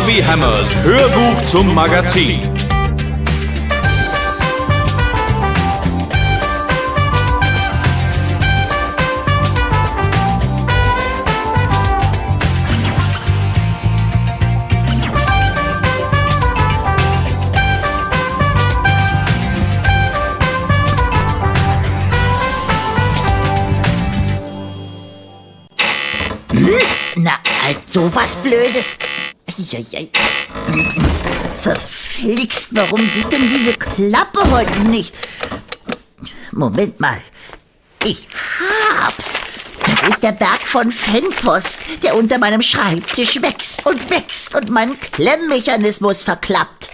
Marvi Hämmers Hörbuch zum Magazin. Na, halt sowas Blödes. Eieiei. Verflixt, warum geht denn diese Klappe heute nicht? Moment mal. Ich hab's. Das ist der Berg von Fanpost, der unter meinem Schreibtisch wächst und meinen Klemmmechanismus verklappt.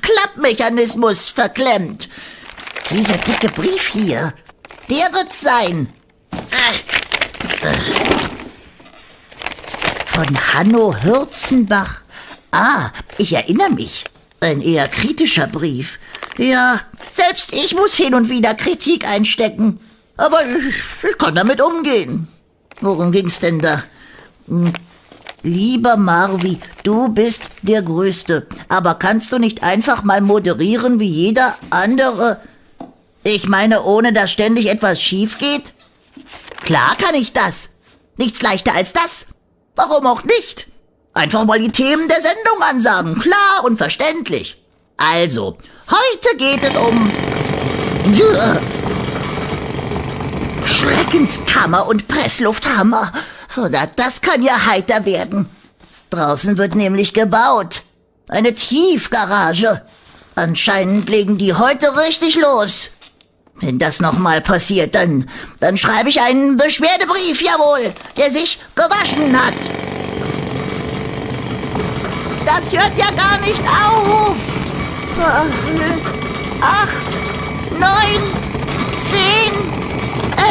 Klappmechanismus verklemmt. Dieser dicke Brief hier, der wird's sein. Von Hanno Hürzenbach. Ich erinnere mich. Ein eher kritischer Brief. Ja, selbst ich muss hin und wieder Kritik einstecken. Aber ich kann damit umgehen. Worum ging's denn da? Lieber Marvi, du bist der Größte. Aber kannst du nicht einfach mal moderieren wie jeder andere? Ich meine, ohne dass ständig etwas schief geht? Klar kann ich das. Nichts leichter als das. Warum auch nicht? Einfach mal die Themen der Sendung ansagen. Klar und verständlich. Also, heute geht es um Schreckenskammer und Presslufthammer. Na, das kann ja heiter werden. Draußen wird nämlich gebaut. Eine Tiefgarage. Anscheinend legen die heute richtig los. Wenn das nochmal passiert, dann schreibe ich einen Beschwerdebrief, jawohl, der sich gewaschen hat. Das hört ja gar nicht auf. 8, 9, 10,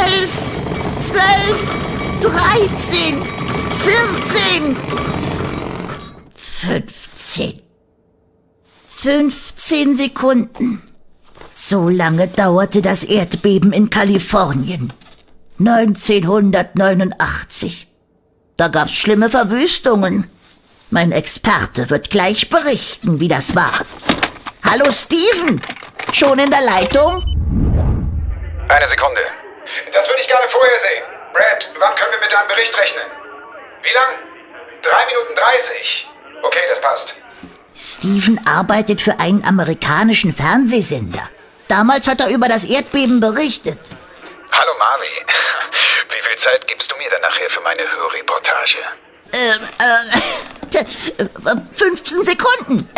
11, 12, 13, 14, 15. 15 Sekunden. So lange dauerte das Erdbeben in Kalifornien. 1989. Da gab's schlimme Verwüstungen. Mein Experte wird gleich berichten, wie das war. Hallo Steven, schon in der Leitung? Eine Sekunde. Das würde ich gerne vorher sehen. Brad, wann können wir mit deinem Bericht rechnen? Wie lang? 3 Minuten 30. Okay, das passt. Steven arbeitet für einen amerikanischen Fernsehsender. Damals hat er über das Erdbeben berichtet. Hallo Marvi. Wie viel Zeit gibst du mir denn nachher für meine Hörreportage? 15 Sekunden.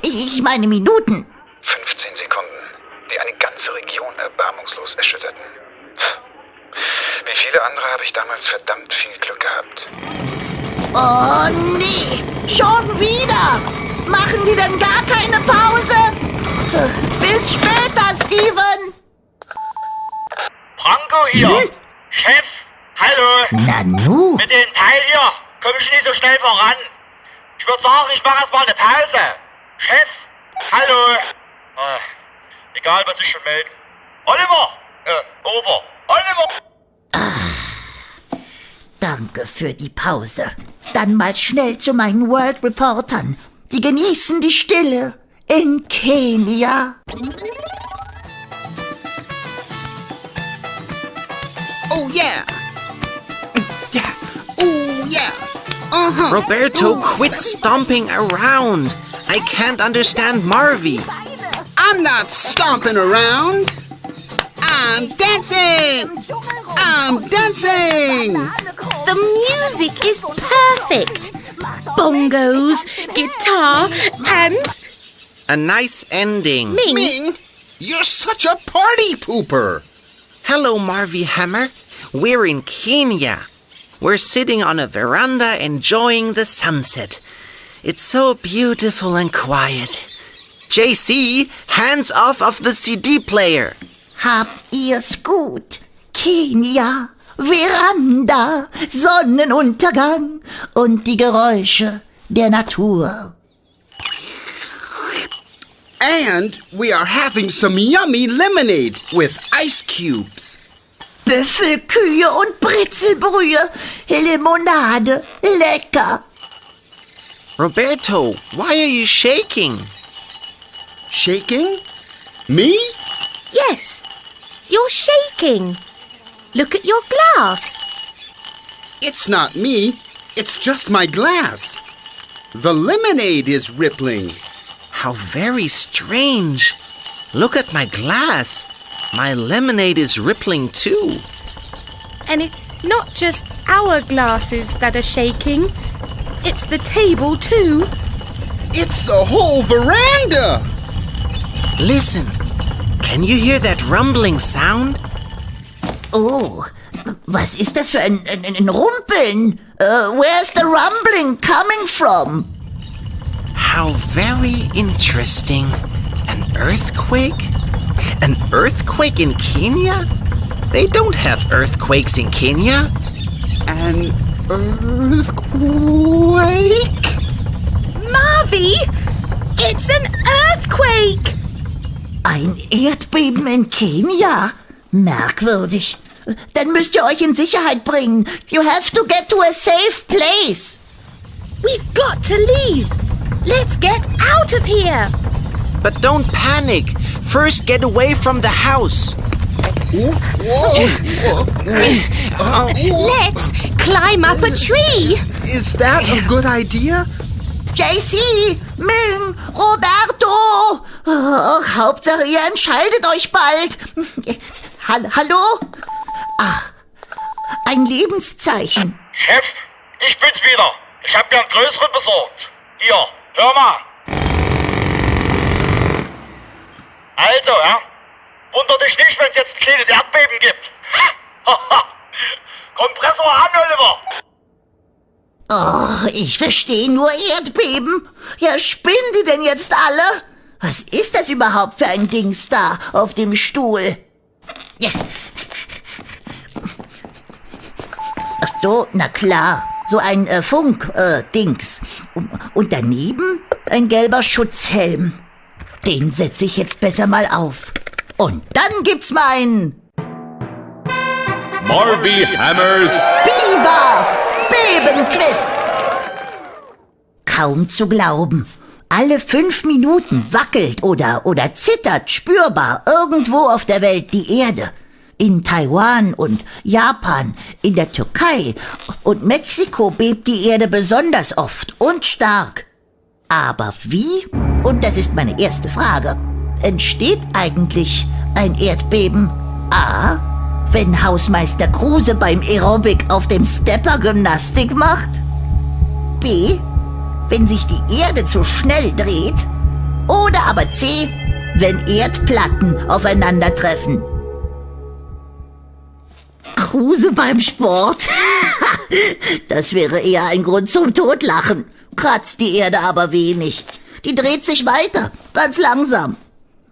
Ich meine Minuten. 15 Sekunden, die eine ganze Region erbarmungslos erschütterten. Wie viele andere habe ich damals verdammt viel Glück gehabt. Oh nee, schon wieder. Machen die denn gar keine Pause? Bis später, Steven. Franco hier. Chef, hallo. Nanu. Mit dem Teil hier komme ich nicht so schnell voran. Ich würde sagen, ich mache erstmal eine Pause. Chef, hallo. Egal, was sich schon melden. Oliver. Oliver. Danke für die Pause. Dann mal schnell zu meinen World Reportern. Die genießen die Stille in Kenia. Oh yeah. Yeah. Oh yeah. Uh-huh. Roberto, Ooh. quit stomping around. I can't understand Marvi. I'm not stomping around. I'm dancing. I'm dancing. The music is perfect. Bongos, guitar, and... A nice ending. Ming. Ming, you're such a party pooper. Hello, Marvi Hämmer. We're in Kenya. We're sitting on a veranda enjoying the sunset. It's so beautiful and quiet. JC, hands off of the CD player. Habt ihr's gut? Kenia, Veranda, Sonnenuntergang und die Geräusche der Natur. And we are having some yummy lemonade with ice cubes. Büffelkühe und Brezelbrühe, Limonade, lecker. Roberto, why are you shaking? Shaking? Me? Yes, you're shaking. Look at your glass. It's not me. It's just my glass. The lemonade is rippling. How very strange. Look at my glass. My lemonade is rippling too. And it's not just our glasses that are shaking. It's the table too. It's the whole veranda. Listen, can you hear that rumbling sound? Oh, was ist das für ein Rumpeln? Where's the rumbling coming from? How very interesting. An earthquake? An earthquake in Kenya? They don't have earthquakes in Kenya. An earthquake? Marvi, it's an earthquake. Ein Erdbeben in Kenia? Merkwürdig. Dann müsst ihr euch in Sicherheit bringen. You have to get to a safe place. We've got to leave. Let's get out of here. But don't panic. First, get away from the house. Let's climb up a tree. Is that a good idea? JC, Ming, Roberto. Oh, Hauptsache, ihr entscheidet euch bald. Hallo? Ah, ein Lebenszeichen. Chef, ich bin's wieder. Ich hab mir einen größeren besorgt. Hier, hör mal. Also, ja. Wunder dich nicht, wenn es jetzt ein kleines Erdbeben gibt. Kompressor an, Oliver. Oh, ich verstehe nur Erdbeben. Ja, spinnen die denn jetzt alle? Was ist das überhaupt für ein Dings da auf dem Stuhl? Ja. Ach so, na klar. So ein Funk-Dings. Und daneben ein gelber Schutzhelm. Den setze ich jetzt besser mal auf. Und dann gibt's mein Marvi Hämmers Bebenquiz. Kaum zu glauben. Alle 5 Minuten wackelt oder zittert spürbar irgendwo auf der Welt die Erde. In Taiwan und Japan, in der Türkei und Mexiko bebt die Erde besonders oft und stark. Aber wie? Und das ist meine erste Frage. Entsteht eigentlich ein Erdbeben? A. Wenn Hausmeister Große beim Aerobic auf dem Stepper Gymnastik macht? B. Wenn sich die Erde zu schnell dreht? Oder aber C. Wenn Erdplatten aufeinandertreffen? Kruse beim Sport? Das wäre eher ein Grund zum Totlachen. Kratzt die Erde aber wenig. Die dreht sich weiter, ganz langsam.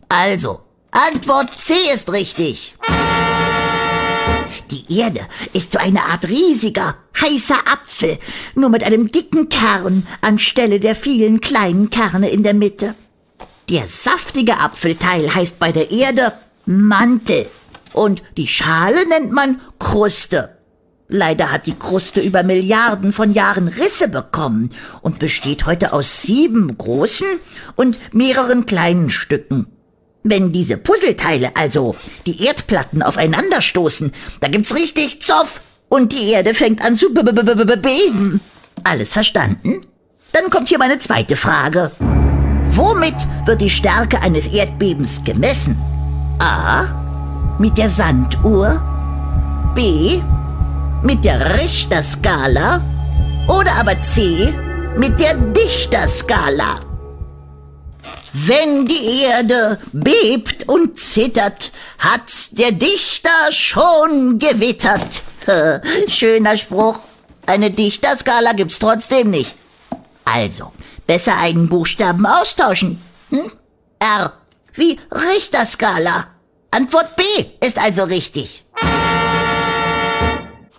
Also, Antwort C ist richtig. Die Erde ist so eine Art riesiger, heißer Apfel, nur mit einem dicken Kern anstelle der vielen kleinen Kerne in der Mitte. Der saftige Apfelteil heißt bei der Erde Mantel und die Schale nennt man Kruste. Leider hat die Kruste über Milliarden von Jahren Risse bekommen und besteht heute aus 7 großen und mehreren kleinen Stücken. Wenn diese Puzzleteile, also die Erdplatten, aufeinanderstoßen, da gibt's richtig Zoff und die Erde fängt an zu beben. Alles verstanden? Dann kommt hier meine zweite Frage. Womit wird die Stärke eines Erdbebens gemessen? A. Mit der Sanduhr? B. Mit der Richterskala? Oder aber C. Mit der Dichterskala? Wenn die Erde bebt und zittert, hat der Dichter schon gewittert. Schöner Spruch. Eine Dichterskala gibt's trotzdem nicht. Also, besser einen Buchstaben austauschen. R, wie Richterskala. Antwort B ist also richtig.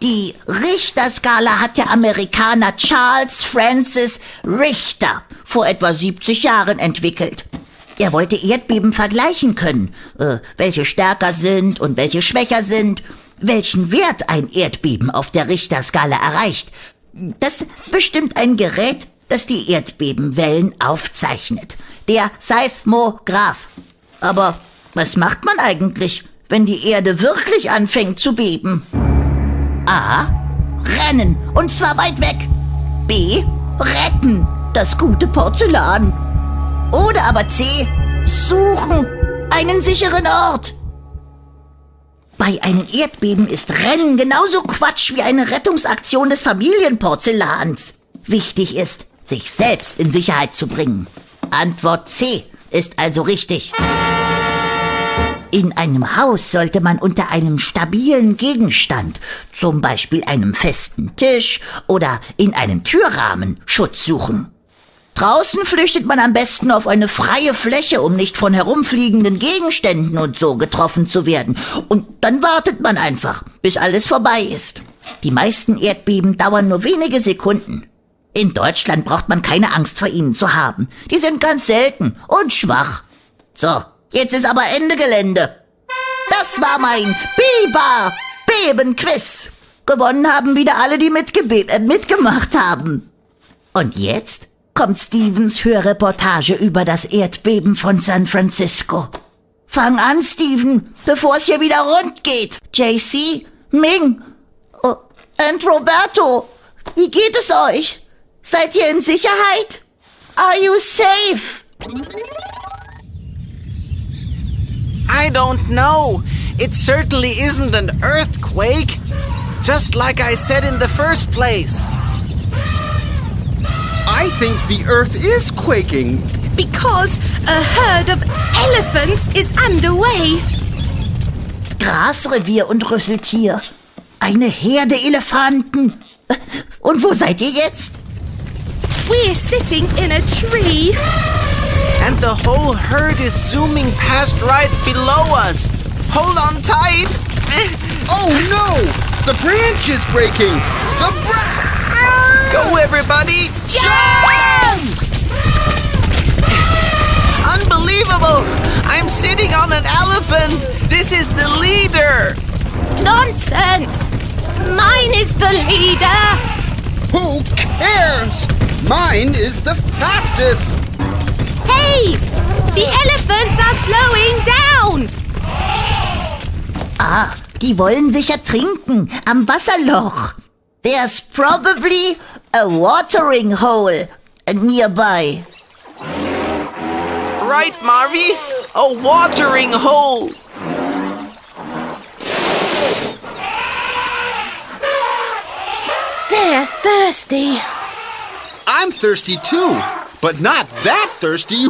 Die Richterskala hat der Amerikaner Charles Francis Richter vor etwa 70 Jahren entwickelt. Er wollte Erdbeben vergleichen können, welche stärker sind und welche schwächer sind, welchen Wert ein Erdbeben auf der Richterskala erreicht. Das bestimmt ein Gerät, das die Erdbebenwellen aufzeichnet. Der Seismograph. Aber was macht man eigentlich, wenn die Erde wirklich anfängt zu beben? A. Rennen, und zwar weit weg. B. Retten, das gute Porzellan. Oder aber C. Suchen, einen sicheren Ort. Bei einem Erdbeben ist Rennen genauso Quatsch wie eine Rettungsaktion des Familienporzellans. Wichtig ist, sich selbst in Sicherheit zu bringen. Antwort C ist also richtig. In einem Haus sollte man unter einem stabilen Gegenstand, zum Beispiel einem festen Tisch oder in einem Türrahmen, Schutz suchen. Draußen flüchtet man am besten auf eine freie Fläche, um nicht von herumfliegenden Gegenständen und so getroffen zu werden. Und dann wartet man einfach, bis alles vorbei ist. Die meisten Erdbeben dauern nur wenige Sekunden. In Deutschland braucht man keine Angst vor ihnen zu haben. Die sind ganz selten und schwach. So, jetzt ist aber Ende Gelände. Das war mein Biber-Beben-Quiz. Gewonnen haben wieder alle, die mitgemacht haben. Und jetzt kommt Stevens Hörreportage über das Erdbeben von San Francisco. Fang an, Steven, bevor es hier wieder rund geht. JC, Ming und Roberto, wie geht es euch? Seid ihr in Sicherheit? Are you safe? I don't know. It certainly isn't an earthquake. Just like I said in the first place. I think the earth is quaking. Because a herd of elephants is underway. Grasrevier und Rüsseltier. Eine Herde Elefanten. Und wo seid ihr jetzt? We're sitting in a tree. And the whole herd is zooming past right below us. Hold on tight. Oh no! The branch is breaking! The Go, everybody! Jump! Unbelievable! I'm sitting on an elephant! This is the leader! Nonsense! Mine is the leader. Who cares? Mine is the fastest! Hey! The elephants are slowing down. Ah, die wollen sicher trinken am Wasserloch. There's probably a watering hole nearby. Right, Marvi? A watering hole! They're thirsty. I'm thirsty too, but not that thirsty.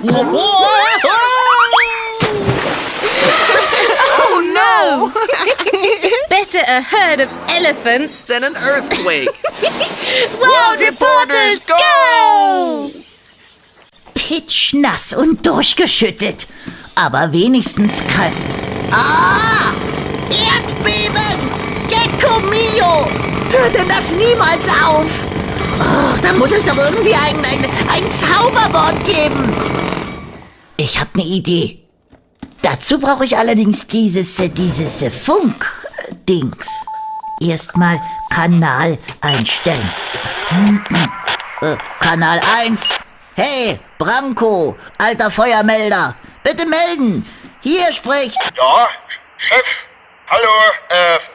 Oh no! Better a herd of elephants. Then an earthquake. World Reporters, go! Pitschnass und durchgeschüttelt. Aber wenigstens kann... Ah! Erdbeben! Gecko mio! Hört denn das niemals auf? Oh, da muss es doch irgendwie ein Zauberwort geben. Ich habe eine Idee. Dazu brauche ich allerdings dieses Funk-Dings. Erstmal Kanal einstellen. Kanal 1. Hey, Branko, alter Feuermelder. Bitte melden. Hier spricht... Ja, Chef. Hallo,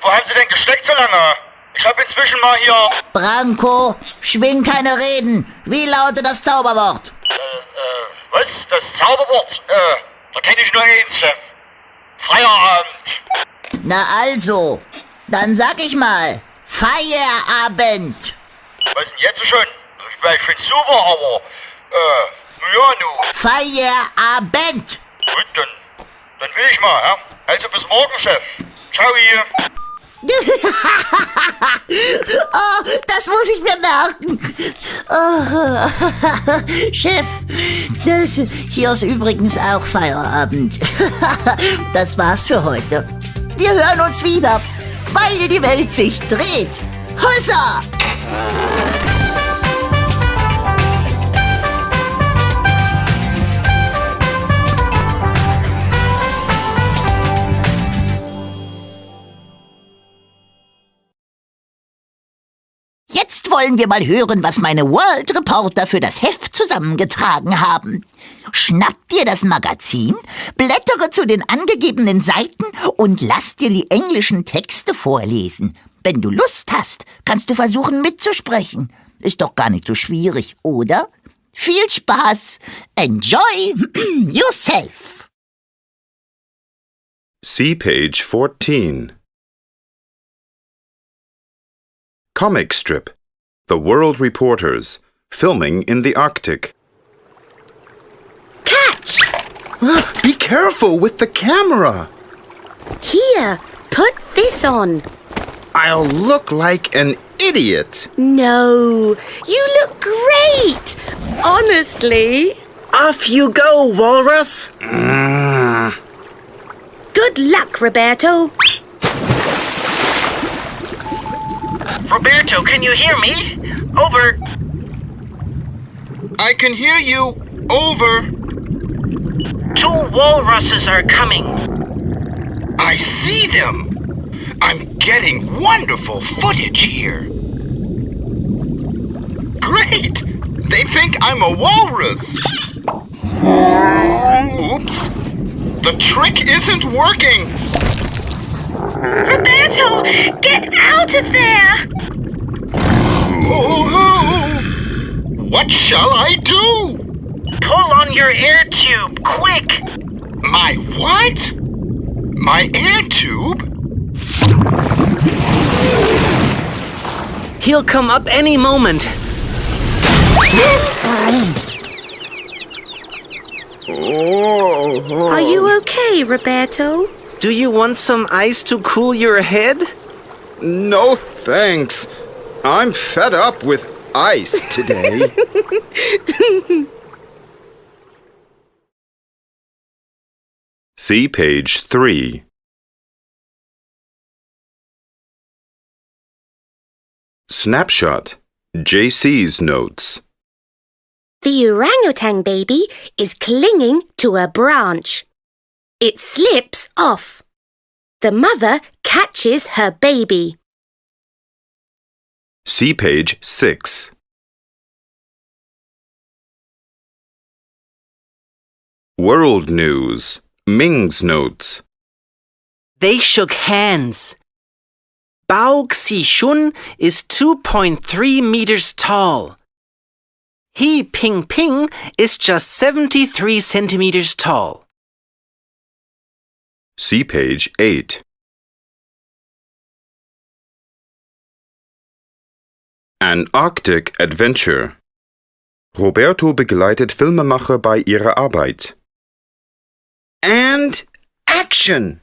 wo haben Sie denn gesteckt so lange? Ich habe inzwischen mal hier... Branko, schwing keine Reden. Wie lautet das Zauberwort? Was? Das Zauberwort? Da kenne ich nur eins, Chef. Feierabend. Na also, dann sag ich mal, Feierabend. Was denn jetzt schon? Ich find's super, aber... ja, nu. Feierabend. Gut, dann will ich mal, ja? Also bis morgen, Chef. Ciao. Oh, das muss ich mir merken. Oh, Chef, hier ist übrigens auch Feierabend. Das war's für heute. Wir hören uns wieder, weil die Welt sich dreht. Hossa! Jetzt wollen wir mal hören, was meine World Reporter für das Heft zusammengetragen haben. Schnapp dir das Magazin, blättere zu den angegebenen Seiten und lass dir die englischen Texte vorlesen. Wenn du Lust hast, kannst du versuchen mitzusprechen. Ist doch gar nicht so schwierig, oder? Viel Spaß! Enjoy yourself! See page 14. Comic strip. The World Reporters. Filming in the Arctic. Catch! Be careful with the camera. Here, put this on. I'll look like an idiot. No, you look great. Honestly. Off you go, Walrus! Good luck, Roberto. Roberto, can you hear me? Over. I can hear you. Over. 2 walruses are coming. I see them. I'm getting wonderful footage here. Great! They think I'm a walrus. Oops. The trick isn't working. Roberto, get out of there! Oh, what shall I do? Pull on your air tube, quick! My what? My air tube? He'll come up any moment. Are you okay, Roberto? Do you want some ice to cool your head? No thanks. I'm fed up with ice today. See page 3. Snapshot. JC's notes. The orangutan baby is clinging to a branch. It slips off. The mother catches her baby. See page 6. World News. Ming's notes. They shook hands. Bao Xi-shun is 2.3 meters tall. He Ping-ping is just 73 centimeters tall. See page 8. An Arctic Adventure. Roberto begleitet Filmemacher bei ihrer Arbeit. And action!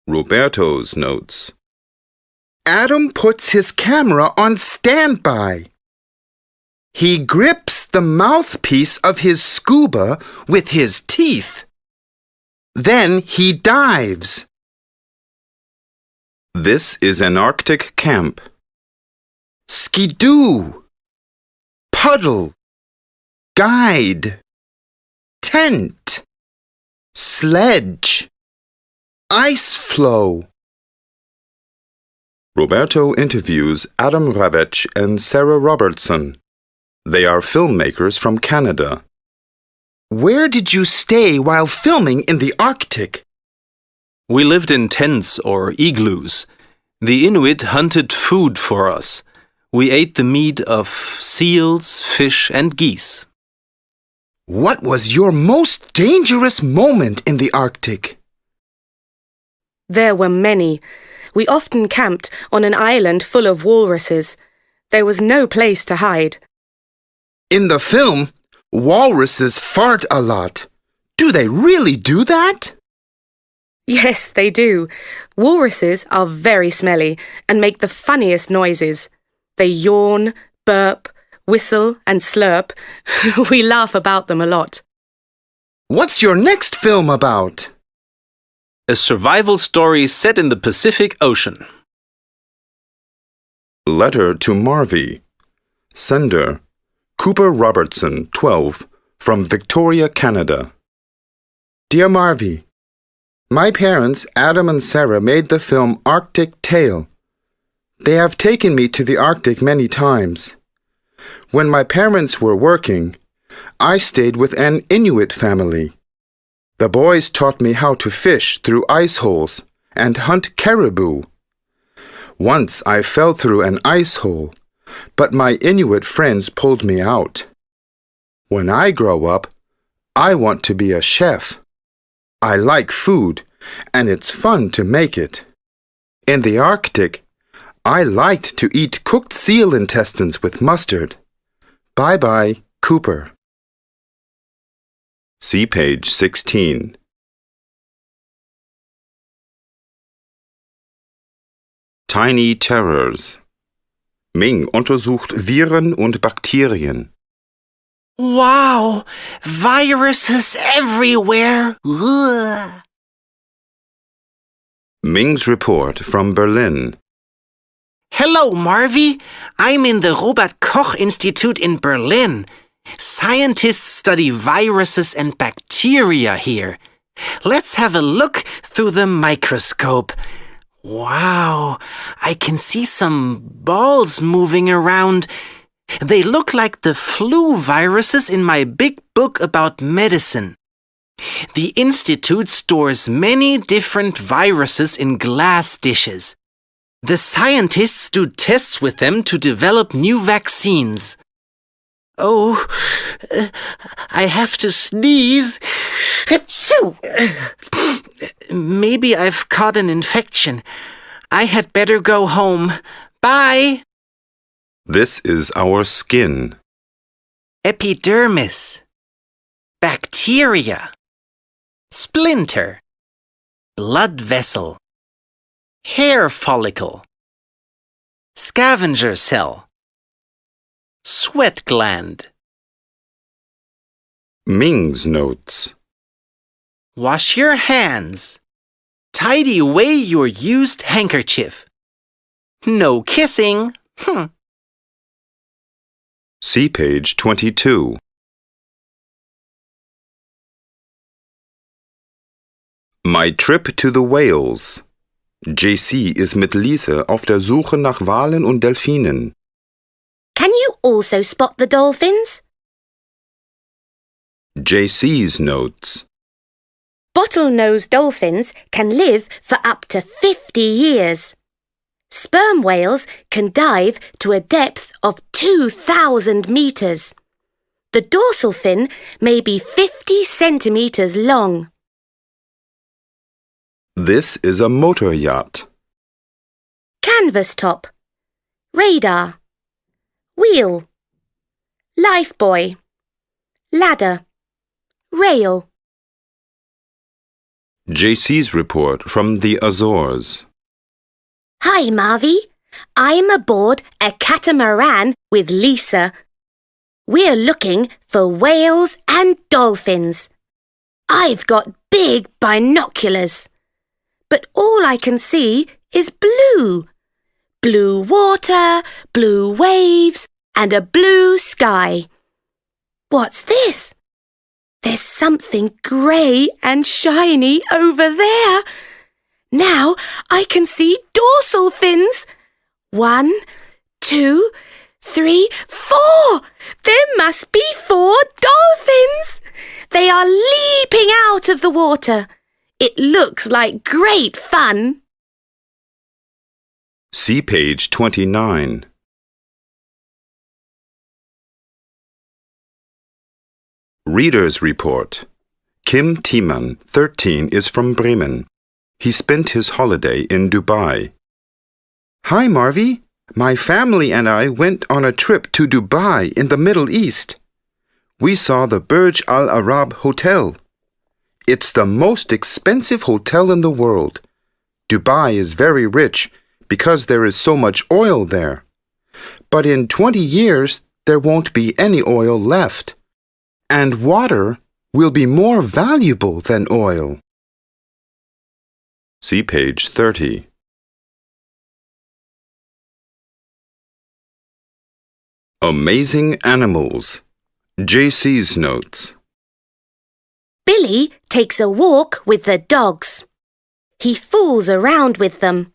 Roberto's notes. Adam puts his camera on standby. He grips the mouthpiece of his scuba with his teeth. Then he dives. This is an Arctic camp. Skidoo, puddle, guide, tent, sledge, ice floe. Roberto interviews Adam Ravech and Sarah Robertson. They are filmmakers from Canada. Where did you stay while filming in the Arctic? We lived in tents or igloos. The Inuit hunted food for us. We ate the meat of seals, fish, and geese. What was your most dangerous moment in the Arctic? There were many. We often camped on an island full of walruses. There was no place to hide. In the film, walruses fart a lot. Do they really do that? Yes, they do. Walruses are very smelly and make the funniest noises. They yawn, burp, whistle, and slurp. We laugh about them a lot. What's your next film about? A survival story set in the Pacific Ocean. Letter to Marvi. Sender. Cooper Robertson, 12, from Victoria, Canada. Dear Marvi, my parents, Adam and Sarah, made the film Arctic Tale. They have taken me to the Arctic many times. When my parents were working, I stayed with an Inuit family. The boys taught me how to fish through ice holes and hunt caribou. Once I fell through an ice hole, but my Inuit friends pulled me out. When I grow up, I want to be a chef. I like food, and it's fun to make it. In the Arctic, I liked to eat cooked seal intestines with mustard. Bye-bye, Cooper. See page 16. Tiny Terrors. Ming untersucht Viren und Bakterien. Wow! Viruses everywhere! Ugh. Ming's report from Berlin. Hello, Marvi. I'm in the Robert Koch Institute in Berlin. Scientists study viruses and bacteria here. Let's have a look through the microscope. Wow, I can see some balls moving around. They look like the flu viruses in my big book about medicine. The Institute stores many different viruses in glass dishes. The scientists do tests with them to develop new vaccines. Oh, I have to sneeze. Maybe I've caught an infection. I had better go home. Bye. This is our skin. Epidermis. Bacteria. Splinter. Blood vessel. Hair follicle. Scavenger cell. Sweat gland. Ming's notes. Wash your hands. Tidy away your used handkerchief. No kissing. See page 22. My trip to the whales. JC ist mit Lise auf der Suche nach Walen und Delfinen. Can you also spot the dolphins? JC's notes. Bottlenose dolphins can live for up to 50 years. Sperm whales can dive to a depth of 2,000 meters. The dorsal fin may be 50 centimeters long. This is a motor yacht. Canvas top. Radar. Wheel. Lifebuoy. Ladder. Rail. JC's report from the Azores. Hi, Marvi. I'm aboard a catamaran with Lisa. We're looking for whales and dolphins. I've got big binoculars. But all I can see is blue. Blue water, blue waves, and a blue sky. What's this? There's something grey and shiny over there. Now I can see dorsal fins. 1, 2, 3, 4. There must be 4 dolphins. They are leaping out of the water. It looks like great fun. See page 29. Reader's report. Kim Thiemann, 13, is from Bremen. He spent his holiday in Dubai. Hi, Marvi. My family and I went on a trip to Dubai in the Middle East. We saw the Burj Al Arab Hotel. It's the most expensive hotel in the world. Dubai is very rich because there is so much oil there. But in 20 years, there won't be any oil left. And water will be more valuable than oil. See page 30. Amazing Animals. JC's notes. Billy takes a walk with the dogs. He fools around with them.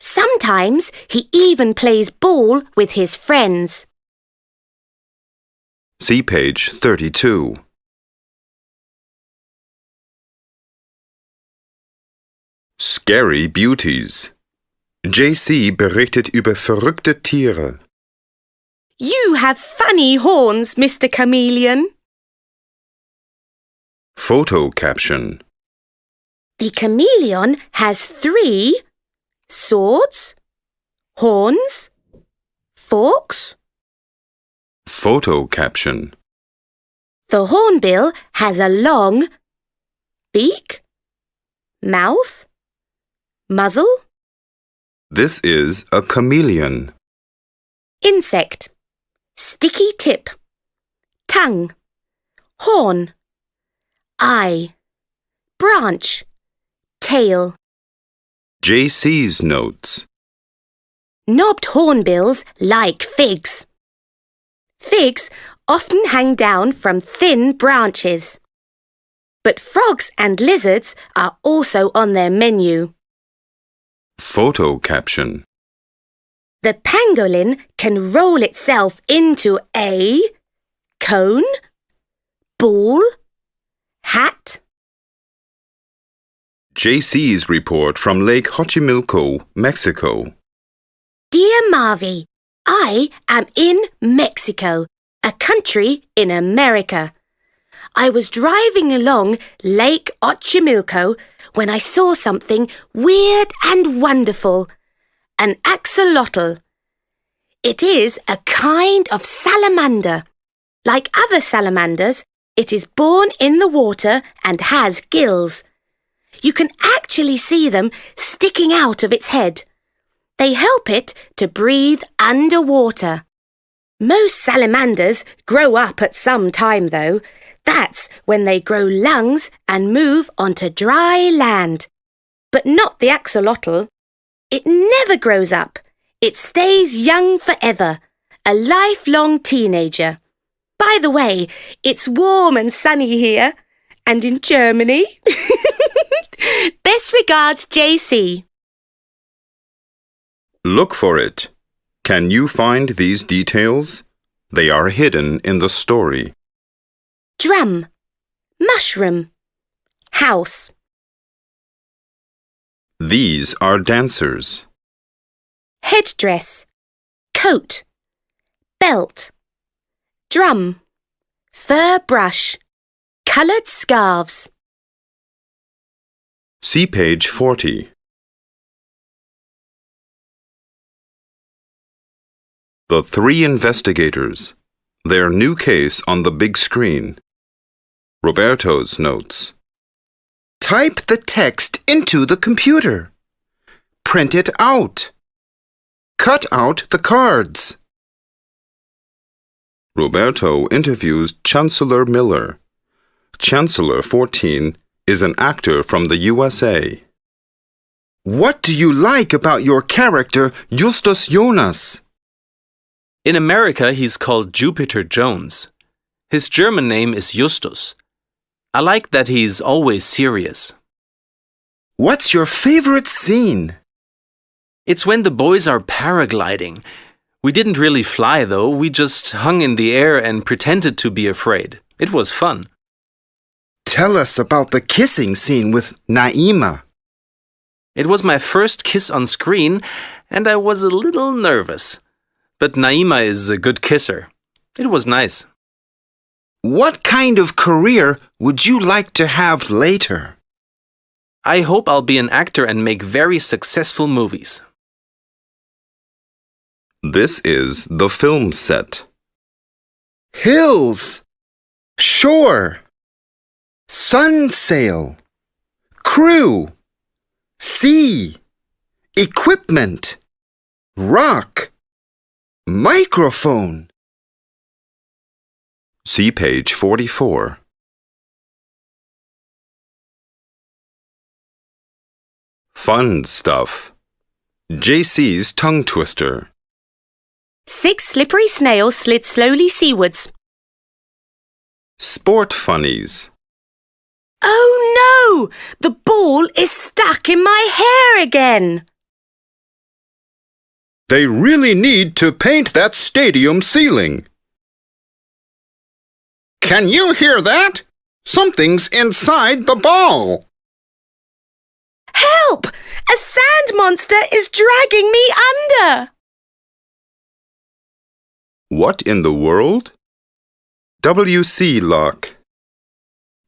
Sometimes he even plays ball with his friends. See page 32. Scary Beauties. JC berichtet über verrückte Tiere. You have funny horns, Mr. Chameleon. Photo caption. The chameleon has 3 swords, horns, forks. Photo caption. The hornbill has a long beak, mouth, muzzle. This is a chameleon. Insect. Sticky tip. Tongue. Horn. Eye. Branch. Tail. JC's notes. Knobbed hornbills like figs. Figs often hang down from thin branches. But frogs and lizards are also on their menu. Photo caption. The pangolin can roll itself into a cone, ball, hat. JC's report from Lake Xochimilco, Mexico. Dear Marvi, I am in Mexico, a country in America. I was driving along Lake Xochimilco when I saw something weird and wonderful. An axolotl. It is a kind of salamander. Like other salamanders, it is born in the water and has gills. You can actually see them sticking out of its head. They help it to breathe underwater. Most salamanders grow up at some time, though. That's when they grow lungs and move onto dry land. But not the axolotl. It never grows up. It stays young forever, a lifelong teenager. By the way, it's warm and sunny here, and in Germany. Best regards, JC. Look for it. Can you find these details? They are hidden in the story. Drum, mushroom, house. These are dancers. Headdress, coat, belt, drum, fur brush, coloured scarves. See page 40. The 3 investigators. Their new case on the big screen. Roberto's notes. Type the text into the computer. Print it out. Cut out the cards. Roberto interviews Chancellor Miller. Chancellor 14 is an actor from the USA. What do you like about your character, Justus Jonas? In America, he's called Jupiter Jones. His German name is Justus. I like that he's always serious. What's your favorite scene? It's when the boys are paragliding. We didn't really fly, though. We just hung in the air and pretended to be afraid. It was fun. Tell us about the kissing scene with Naima. It was my first kiss on screen, and I was a little nervous. But Naima is a good kisser. It was nice. What kind of career would you like to have later? I hope I'll be an actor and make very successful movies. This is the film set. Hills, shore, sun sail, crew, sea, equipment, rock, microphone. See page 44. Fun stuff. JC's tongue twister. 6 slippery snails slid slowly seawards. Sport funnies. Oh no! The ball is stuck in my hair again. They really need to paint that stadium ceiling. Can you hear that? Something's inside the ball. Help! A sand monster is dragging me under! What in the world? WC lock.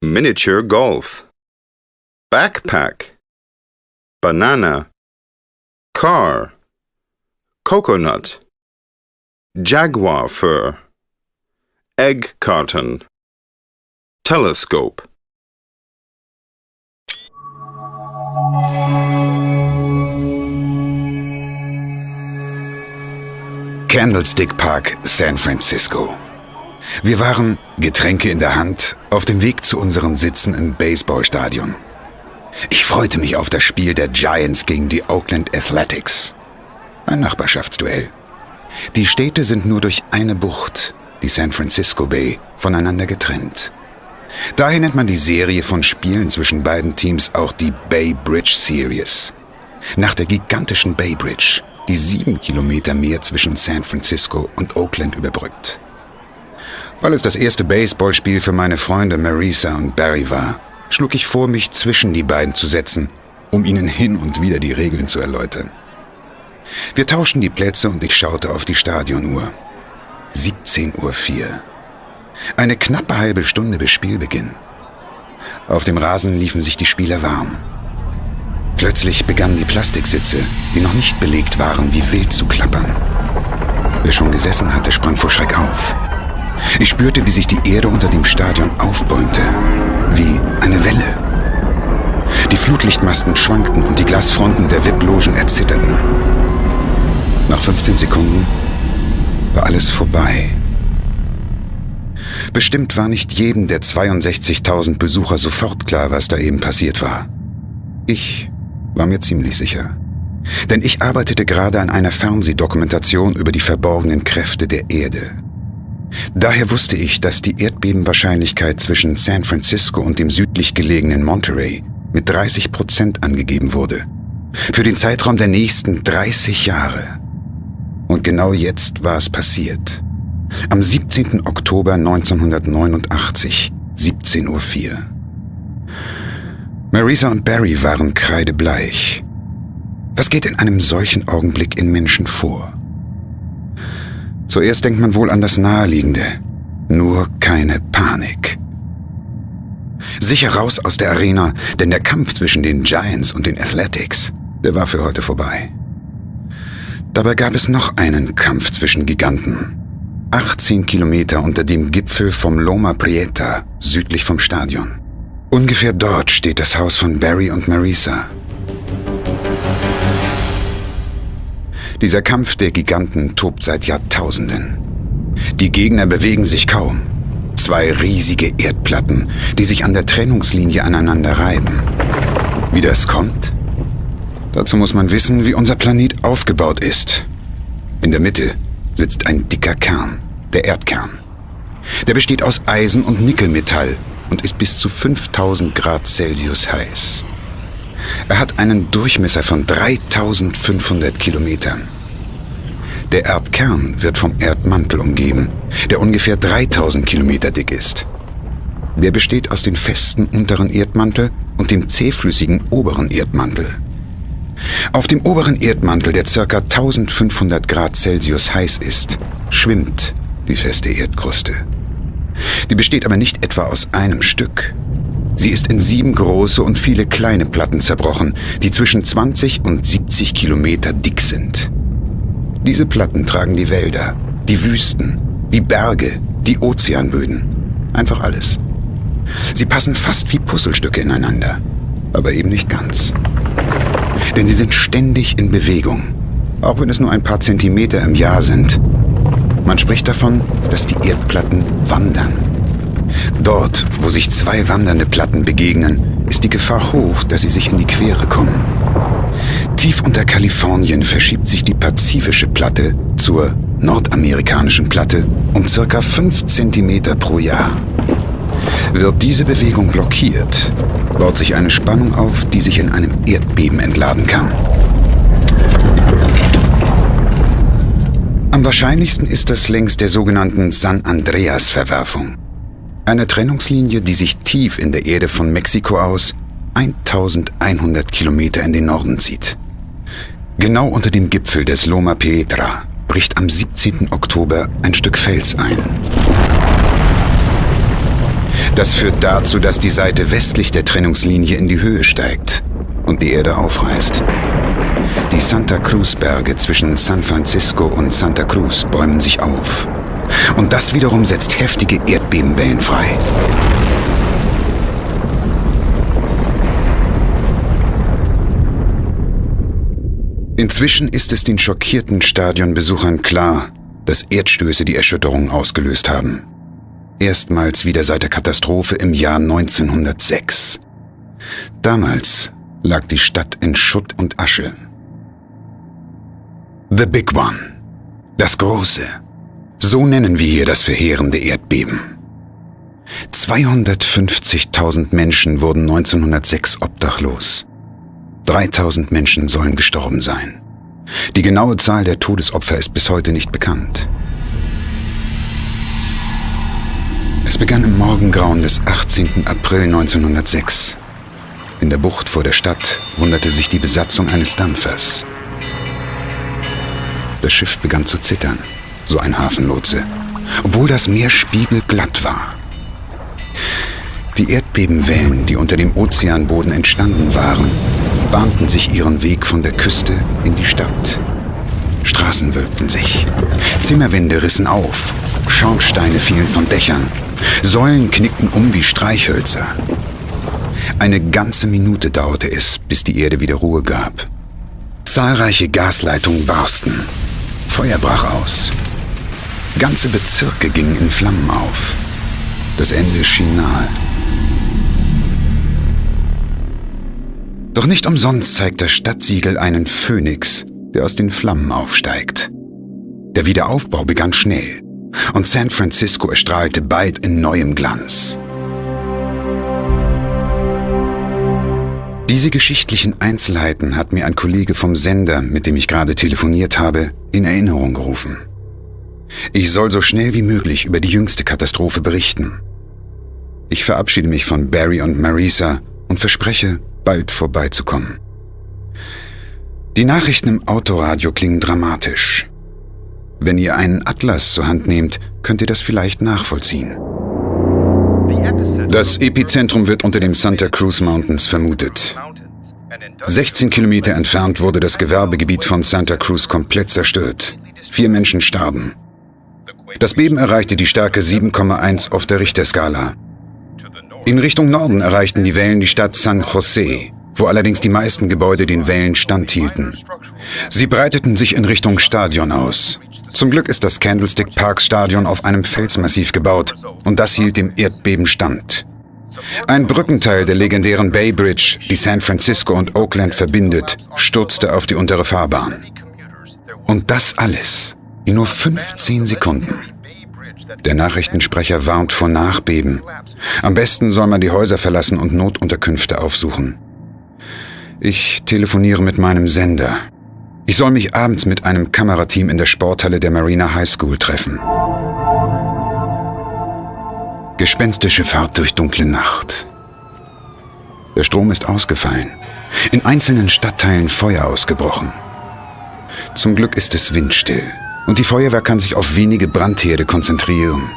Miniature golf. Backpack. Banana. Car. Coconut. Jaguar fur. Egg carton. Telescope. Candlestick Park, San Francisco. Wir waren, Getränke in der Hand, auf dem Weg zu unseren Sitzen im Baseballstadion. Ich freute mich auf das Spiel der Giants gegen die Oakland Athletics. Ein Nachbarschaftsduell. Die Städte sind nur durch eine Bucht, die San Francisco Bay, voneinander getrennt. Daher nennt man die Serie von Spielen zwischen beiden Teams auch die Bay Bridge Series. Nach der gigantischen Bay Bridge, die 7 Kilometer Meer zwischen San Francisco und Oakland überbrückt. Weil es das erste Baseballspiel für meine Freunde Marisa und Barry war, schlug ich vor, mich zwischen die beiden zu setzen, um ihnen hin und wieder die Regeln zu erläutern. Wir tauschten die Plätze und ich schaute auf die Stadionuhr. 17:04 Uhr. Eine knappe halbe Stunde bis Spielbeginn. Auf dem Rasen liefen sich die Spieler warm. Plötzlich begannen die Plastiksitze, die noch nicht belegt waren, wie wild zu klappern. Wer schon gesessen hatte, sprang vor Schreck auf. Ich spürte, wie sich die Erde unter dem Stadion aufbäumte, wie eine Welle. Die Flutlichtmasten schwankten und die Glasfronten der VIP-Logen erzitterten. Nach 15 Sekunden war alles vorbei. Bestimmt war nicht jedem der 62.000 Besucher sofort klar, was da eben passiert war. Ich war mir ziemlich sicher. Denn ich arbeitete gerade an einer Fernsehdokumentation über die verborgenen Kräfte der Erde. Daher wusste ich, dass die Erdbebenwahrscheinlichkeit zwischen San Francisco und dem südlich gelegenen Monterey mit 30% angegeben wurde. Für den Zeitraum der nächsten 30 Jahre. Und genau jetzt war es passiert. Am 17. Oktober 1989, 17:04 Uhr. Marisa und Barry waren kreidebleich. Was geht in einem solchen Augenblick in Menschen vor? Zuerst denkt man wohl an das Naheliegende. Nur keine Panik. Sicher raus aus der Arena, denn der Kampf zwischen den Giants und den Athletics, der war für heute vorbei. Dabei gab es noch einen Kampf zwischen Giganten. 18 Kilometer unter dem Gipfel vom Loma Prieta, südlich vom Stadion. Ungefähr dort steht das Haus von Barry und Marisa. Dieser Kampf der Giganten tobt seit Jahrtausenden. Die Gegner bewegen sich kaum. 2 riesige Erdplatten, die sich an der Trennungslinie aneinander reiben. Wie das kommt? Dazu muss man wissen, wie unser Planet aufgebaut ist. In der Mitte sitzt ein dicker Kern, der Erdkern. Der besteht aus Eisen und Nickelmetall und ist bis zu 5000 Grad Celsius heiß. Er hat einen Durchmesser von 3500 Kilometern. Der Erdkern wird vom Erdmantel umgeben, der ungefähr 3000 Kilometer dick ist. Der besteht aus dem festen unteren Erdmantel und dem zähflüssigen oberen Erdmantel. Auf dem oberen Erdmantel, der ca. 1500 Grad Celsius heiß ist, schwimmt die feste Erdkruste. Die besteht aber nicht etwa aus einem Stück. Sie ist in 7 große und viele kleine Platten zerbrochen, die zwischen 20 und 70 Kilometer dick sind. Diese Platten tragen die Wälder, die Wüsten, die Berge, die Ozeanböden. Einfach alles. Sie passen fast wie Puzzlestücke ineinander, aber eben nicht ganz. Denn sie sind ständig in Bewegung, auch wenn es nur ein paar Zentimeter im Jahr sind. Man spricht davon, dass die Erdplatten wandern. Dort, wo sich 2 wandernde Platten begegnen, ist die Gefahr hoch, dass sie sich in die Quere kommen. Tief unter Kalifornien verschiebt sich die pazifische Platte zur nordamerikanischen Platte um ca. 5 Zentimeter pro Jahr. Wird diese Bewegung blockiert, baut sich eine Spannung auf, die sich in einem Erdbeben entladen kann. Am wahrscheinlichsten ist das längs der sogenannten San Andreas-Verwerfung. Eine Trennungslinie, die sich tief in der Erde von Mexiko aus 1100 Kilometer in den Norden zieht. Genau unter dem Gipfel des Loma Pietra bricht am 17. Oktober ein Stück Fels ein. Das führt dazu, dass die Seite westlich der Trennungslinie in die Höhe steigt und die Erde aufreißt. Die Santa Cruz-Berge zwischen San Francisco und Santa Cruz bäumen sich auf. Und das wiederum setzt heftige Erdbebenwellen frei. Inzwischen ist es den schockierten Stadionbesuchern klar, dass Erdstöße die Erschütterung ausgelöst haben. Erstmals wieder seit der Katastrophe im Jahr 1906. Damals lag die Stadt in Schutt und Asche. The Big One. Das Große. So nennen wir hier das verheerende Erdbeben. 250.000 Menschen wurden 1906 obdachlos. 3.000 Menschen sollen gestorben sein. Die genaue Zahl der Todesopfer ist bis heute nicht bekannt. Es begann im Morgengrauen des 18. April 1906. In der Bucht vor der Stadt wunderte sich die Besatzung eines Dampfers. Das Schiff begann zu zittern, so ein Hafenlotse, obwohl das Meer spiegelglatt war. Die Erdbebenwellen, die unter dem Ozeanboden entstanden waren, bahnten sich ihren Weg von der Küste in die Stadt. Straßen wölbten sich, Zimmerwände rissen auf, Schornsteine fielen von Dächern, Säulen knickten um wie Streichhölzer. Eine ganze Minute dauerte es, bis die Erde wieder Ruhe gab. Zahlreiche Gasleitungen barsten, Feuer brach aus. Ganze Bezirke gingen in Flammen auf. Das Ende schien nahe. Doch nicht umsonst zeigt das Stadtsiegel einen Phönix, der aus den Flammen aufsteigt. Der Wiederaufbau begann schnell und San Francisco erstrahlte bald in neuem Glanz. Diese geschichtlichen Einzelheiten hat mir ein Kollege vom Sender, mit dem ich gerade telefoniert habe, in Erinnerung gerufen. Ich soll so schnell wie möglich über die jüngste Katastrophe berichten. Ich verabschiede mich von Barry und Marisa und verspreche, bald vorbeizukommen. Die Nachrichten im Autoradio klingen dramatisch. Wenn ihr einen Atlas zur Hand nehmt, könnt ihr das vielleicht nachvollziehen. Das Epizentrum wird unter den Santa Cruz Mountains vermutet. 16 Kilometer entfernt wurde das Gewerbegebiet von Santa Cruz komplett zerstört. 4 Menschen starben. Das Beben erreichte die Stärke 7,1 auf der Richterskala. In Richtung Norden erreichten die Wellen die Stadt San Jose, wo allerdings die meisten Gebäude den Wellen standhielten. Sie breiteten sich in Richtung Stadion aus. Zum Glück ist das Candlestick Park Stadion auf einem Felsmassiv gebaut und das hielt dem Erdbeben stand. Ein Brückenteil der legendären Bay Bridge, die San Francisco und Oakland verbindet, stürzte auf die untere Fahrbahn. Und das alles in nur 15 Sekunden. Der Nachrichtensprecher warnt vor Nachbeben. Am besten soll man die Häuser verlassen und Notunterkünfte aufsuchen. Ich telefoniere mit meinem Sender. Ich soll mich abends mit einem Kamerateam in der Sporthalle der Marina High School treffen. Gespenstische Fahrt durch dunkle Nacht. Der Strom ist ausgefallen. In einzelnen Stadtteilen Feuer ausgebrochen. Zum Glück ist es windstill und die Feuerwehr kann sich auf wenige Brandherde konzentrieren.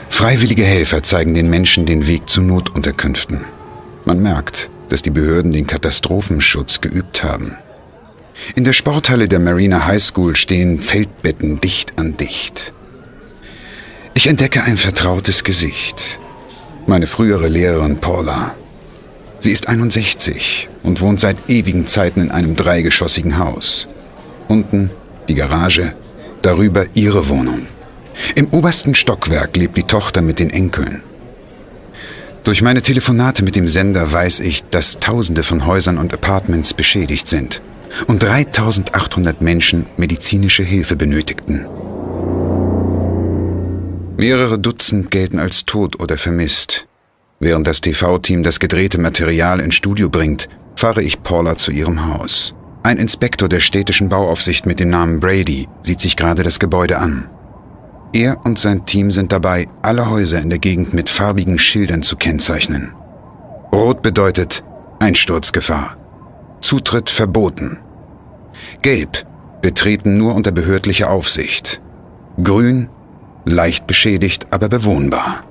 Freiwillige Helfer zeigen den Menschen den Weg zu Notunterkünften. Man merkt, dass die Behörden den Katastrophenschutz geübt haben. In der Sporthalle der Marina High School stehen Feldbetten dicht an dicht. Ich entdecke ein vertrautes Gesicht. Meine frühere Lehrerin Paula. Sie ist 61 und wohnt seit ewigen Zeiten in einem 3-geschossigen Haus. Unten die Garage, darüber ihre Wohnung. Im obersten Stockwerk lebt die Tochter mit den Enkeln. Durch meine Telefonate mit dem Sender weiß ich, dass Tausende von Häusern und Apartments beschädigt sind und 3.800 Menschen medizinische Hilfe benötigten. Mehrere Dutzend gelten als tot oder vermisst. Während das TV-Team das gedrehte Material ins Studio bringt, fahre ich Paula zu ihrem Haus. Ein Inspektor der städtischen Bauaufsicht mit dem Namen Brady sieht sich gerade das Gebäude an. Er und sein Team sind dabei, alle Häuser in der Gegend mit farbigen Schildern zu kennzeichnen. Rot bedeutet Einsturzgefahr. Zutritt verboten. Gelb, betreten nur unter behördlicher Aufsicht. Grün, leicht beschädigt, aber bewohnbar.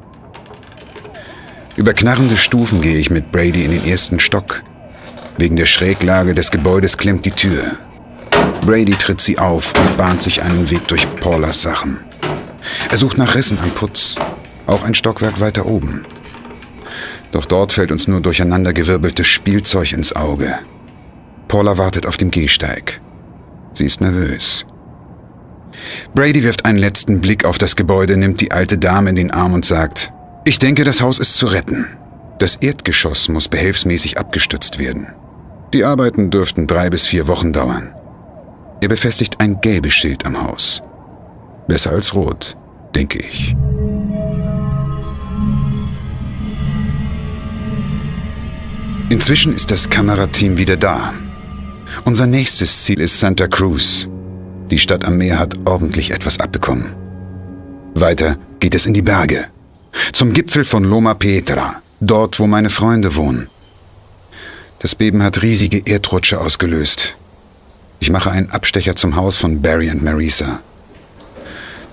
Über knarrende Stufen gehe ich mit Brady in den ersten Stock. Wegen der Schräglage des Gebäudes klemmt die Tür. Brady tritt sie auf und bahnt sich einen Weg durch Paulas Sachen. Er sucht nach Rissen am Putz, auch ein Stockwerk weiter oben. Doch dort fällt uns nur durcheinandergewirbeltes Spielzeug ins Auge. Paula wartet auf dem Gehsteig. Sie ist nervös. Brady wirft einen letzten Blick auf das Gebäude, nimmt die alte Dame in den Arm und sagt: Ich denke, das Haus ist zu retten. Das Erdgeschoss muss behelfsmäßig abgestützt werden. Die Arbeiten dürften 3 bis 4 Wochen dauern. Er befestigt ein gelbes Schild am Haus. Besser als rot, denke ich. Inzwischen ist das Kamerateam wieder da. Unser nächstes Ziel ist Santa Cruz. Die Stadt am Meer hat ordentlich etwas abbekommen. Weiter geht es in die Berge. Zum Gipfel von Loma Pietra, dort, wo meine Freunde wohnen. Das Beben hat riesige Erdrutsche ausgelöst. Ich mache einen Abstecher zum Haus von Barry und Marisa.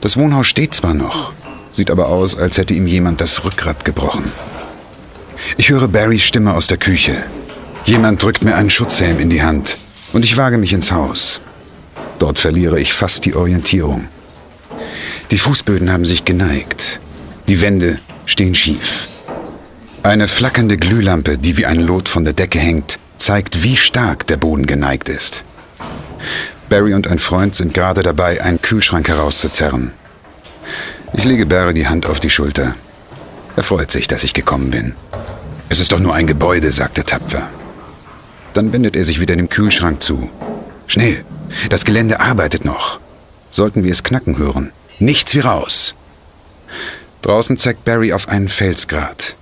Das Wohnhaus steht zwar noch, sieht aber aus, als hätte ihm jemand das Rückgrat gebrochen. Ich höre Barrys Stimme aus der Küche. Jemand drückt mir einen Schutzhelm in die Hand und ich wage mich ins Haus. Dort verliere ich fast die Orientierung. Die Fußböden haben sich geneigt. Die Wände stehen schief. Eine flackernde Glühlampe, die wie ein Lot von der Decke hängt, zeigt, wie stark der Boden geneigt ist. Barry und ein Freund sind gerade dabei, einen Kühlschrank herauszuzerren. Ich lege Barry die Hand auf die Schulter. Er freut sich, dass ich gekommen bin. Es ist doch nur ein Gebäude, sagt er tapfer. Dann wendet er sich wieder dem Kühlschrank zu. Schnell, das Gelände arbeitet noch. Sollten wir es knacken hören, nichts wie raus. Draußen zeigt Barry auf einen Felsgrat.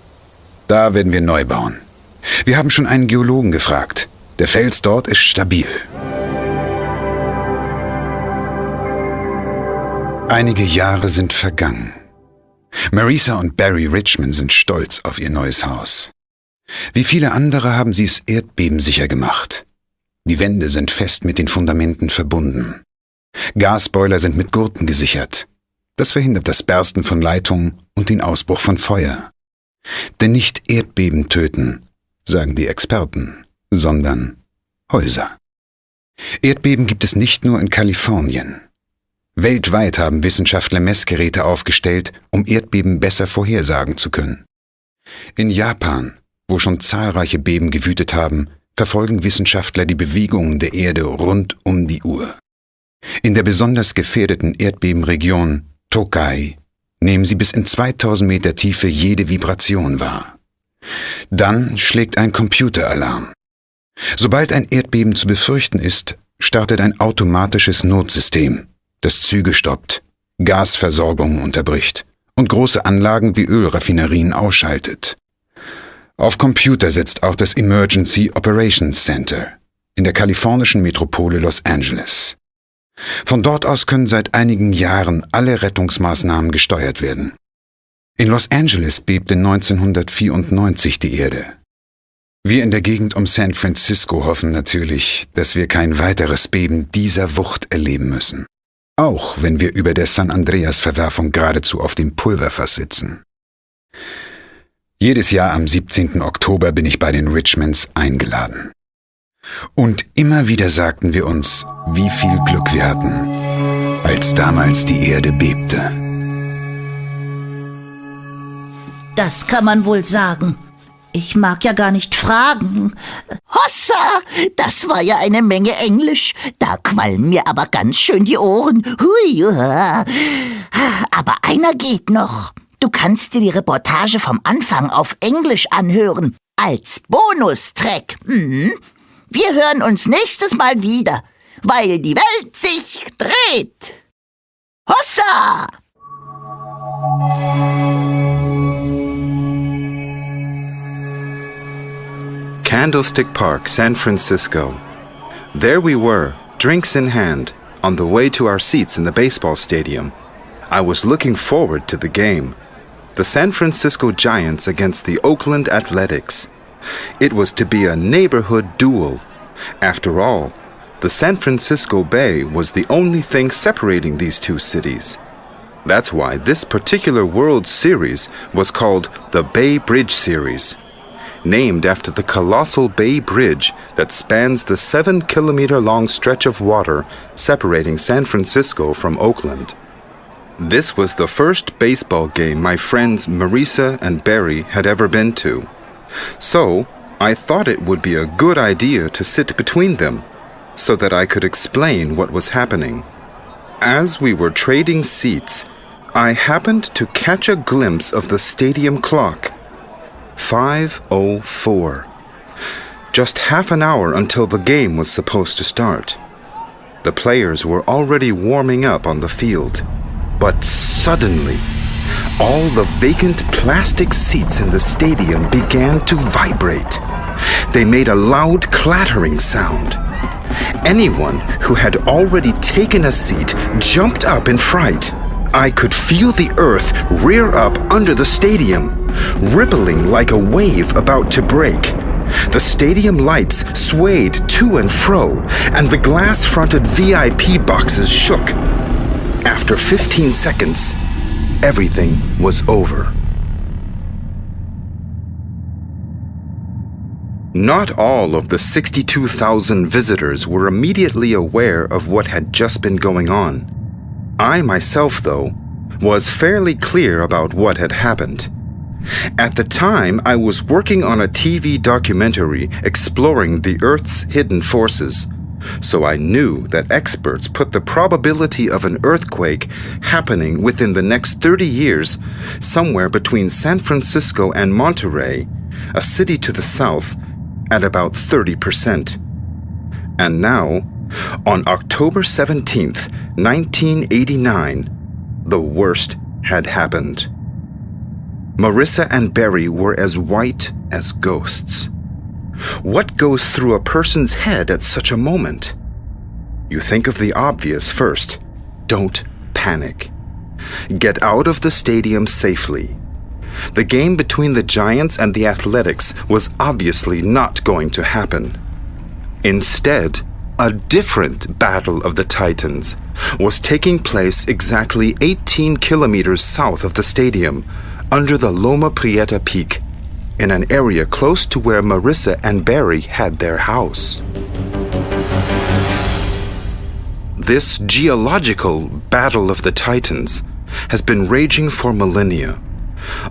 Da werden wir neu bauen. Wir haben schon einen Geologen gefragt. Der Fels dort ist stabil. Einige Jahre sind vergangen. Marisa und Barry Richmond sind stolz auf ihr neues Haus. Wie viele andere haben sie es erdbebensicher gemacht. Die Wände sind fest mit den Fundamenten verbunden. Gasboiler sind mit Gurten gesichert. Das verhindert das Bersten von Leitungen und den Ausbruch von Feuer. Denn nicht Erdbeben töten, sagen die Experten, sondern Häuser. Erdbeben gibt es nicht nur in Kalifornien. Weltweit haben Wissenschaftler Messgeräte aufgestellt, um Erdbeben besser vorhersagen zu können. In Japan, wo schon zahlreiche Beben gewütet haben, verfolgen Wissenschaftler die Bewegungen der Erde rund um die Uhr. In der besonders gefährdeten Erdbebenregion Tokai nehmen sie bis in 2000 Meter Tiefe jede Vibration wahr. Dann schlägt ein Computeralarm. Sobald ein Erdbeben zu befürchten ist, startet ein automatisches Notsystem, das Züge stoppt, Gasversorgung unterbricht und große Anlagen wie Ölraffinerien ausschaltet. Auf Computer setzt auch das Emergency Operations Center in der kalifornischen Metropole Los Angeles. Von dort aus können seit einigen Jahren alle Rettungsmaßnahmen gesteuert werden. In Los Angeles bebte 1994 die Erde. Wir in der Gegend um San Francisco hoffen natürlich, dass wir kein weiteres Beben dieser Wucht erleben müssen. Auch wenn wir über der San Andreas-Verwerfung geradezu auf dem Pulverfass sitzen. Jedes Jahr am 17. Oktober bin ich bei den Richmonds eingeladen. Und immer wieder sagten wir uns, wie viel Glück wir hatten, als damals die Erde bebte. Das kann man wohl sagen. Ich mag ja gar nicht fragen. Hossa, das war ja eine Menge Englisch. Da qualmen mir aber ganz schön die Ohren. Hui. Aber einer geht noch. Du kannst dir die Reportage vom Anfang auf Englisch anhören. Als Bonustrack. Wir hören uns nächstes Mal wieder, weil die Welt sich dreht. Hossa! Candlestick Park, San Francisco. There we were, drinks in hand, on the way to our seats in the baseball stadium. I was looking forward to the game. The San Francisco Giants against the Oakland Athletics. It was to be a neighborhood duel. After all, the San Francisco Bay was the only thing separating these two cities. That's why this particular World Series was called the Bay Bridge Series, named after the colossal Bay Bridge that spans the 7-kilometer-long stretch of water separating San Francisco from Oakland. This was the first baseball game my friends Marisa and Barry had ever been to. So, I thought it would be a good idea to sit between them, so that I could explain what was happening. As we were trading seats, I happened to catch a glimpse of the stadium clock. 5:04. Just half an hour until the game was supposed to start. The players were already warming up on the field. But suddenly, all the vacant plastic seats in the stadium began to vibrate. They made a loud clattering sound. Anyone who had already taken a seat jumped up in fright. I could feel the earth rear up under the stadium, rippling like a wave about to break. The stadium lights swayed to and fro, and the glass-fronted VIP boxes shook. After 15 seconds, everything was over. Not all of the 62,000 visitors were immediately aware of what had just been going on. I myself, though, was fairly clear about what had happened. At the time, I was working on a TV documentary exploring the Earth's hidden forces, so I knew that experts put the probability of an earthquake happening within the next 30 years somewhere between San Francisco and Monterey, a city to the south, at about 30%. And now, on October 17th, 1989, the worst had happened. Marisa and Barry were as white as ghosts. What goes through a person's head at such a moment? You think of the obvious first. Don't panic. Get out of the stadium safely. The game between the Giants and the Athletics was obviously not going to happen. Instead, a different Battle of the Titans was taking place exactly 18 kilometers south of the stadium, under the Loma Prieta Peak, in an area close to where Marisa and Barry had their house. This geological Battle of the Titans has been raging for millennia,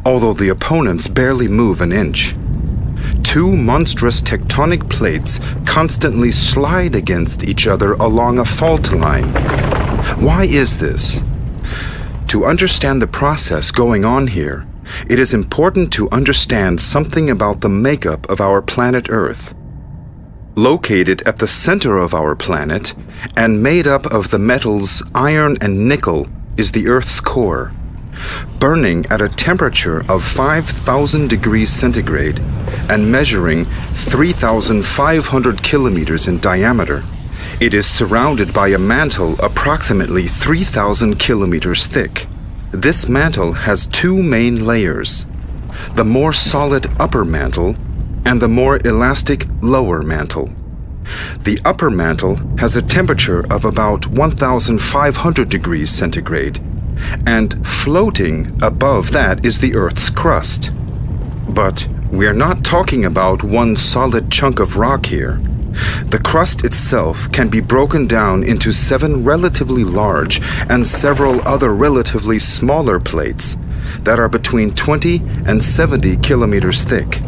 although the opponents barely move an inch. Two monstrous tectonic plates constantly slide against each other along a fault line. Why is this? To understand the process going on here, it is important to understand something about the makeup of our planet Earth. Located at the center of our planet and made up of the metals iron and nickel is the Earth's core. Burning at a temperature of 5,000 degrees centigrade and measuring 3,500 kilometers in diameter, it is surrounded by a mantle approximately 3,000 kilometers thick. This mantle has two main layers, the more solid upper mantle and the more elastic lower mantle. The upper mantle has a temperature of about 1,500 degrees centigrade, and floating above that is the Earth's crust. But we're not talking about one solid chunk of rock here. The crust itself can be broken down into 7 relatively large and several other relatively smaller plates that are between 20 and 70 kilometers thick.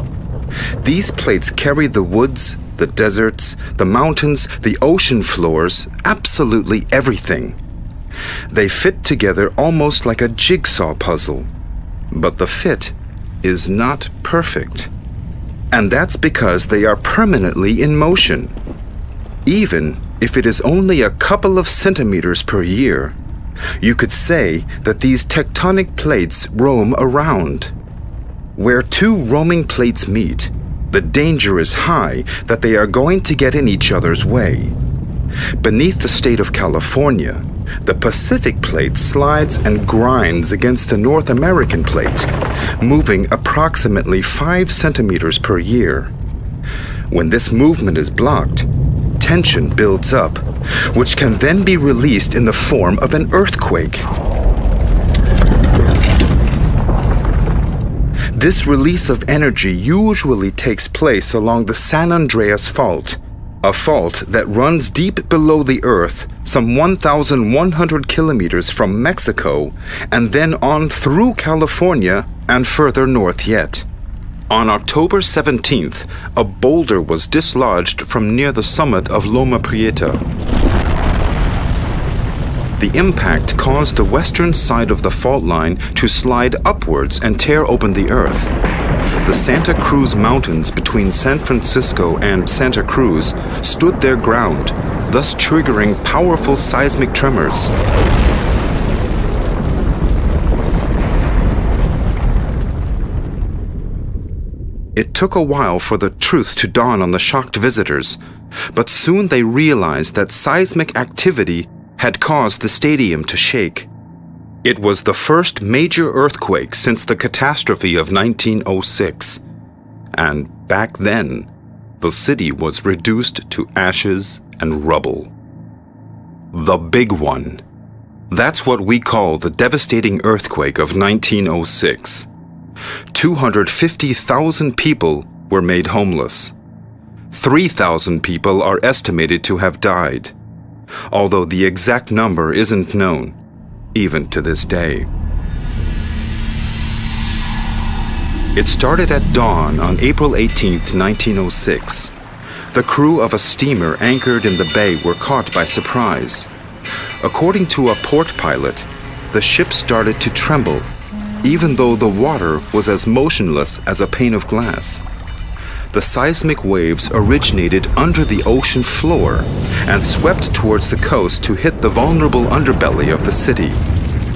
These plates carry the woods, the deserts, the mountains, the ocean floors, absolutely everything. They fit together almost like a jigsaw puzzle, but the fit is not perfect. And that's because they are permanently in motion. Even if it is only a couple of centimeters per year, you could say that these tectonic plates roam around. Where two roaming plates meet, The danger is high that they are going to get in each other's way. Beneath the state of California, the Pacific plate slides and grinds against the North American plate, moving approximately 5 centimeters per year. When this movement is blocked, tension builds up, which can then be released in the form of an earthquake. This release of energy usually takes place along the San Andreas Fault, a fault that runs deep below the Earth, some 1,100 kilometers from Mexico, and then on through California and further north yet. On October 17th, a boulder was dislodged from near the summit of Loma Prieta. The impact caused the western side of the fault line to slide upwards and tear open the Earth. The Santa Cruz Mountains between San Francisco and Santa Cruz stood their ground, thus triggering powerful seismic tremors. It took a while for the truth to dawn on the shocked visitors, but soon they realized that seismic activity had caused the stadium to shake. It was the first major earthquake since the catastrophe of 1906. And back then, the city was reduced to ashes and rubble. The big one. That's what we call the devastating earthquake of 1906. 250,000 people were made homeless. 3,000 people are estimated to have died, although the exact number isn't known, even to this day. It started at dawn on April 18, 1906. The crew of a steamer anchored in the bay were caught by surprise. According to a port pilot, the ship started to tremble, even though the water was as motionless as a pane of glass. The seismic waves originated under the ocean floor and swept towards the coast to hit the vulnerable underbelly of the city.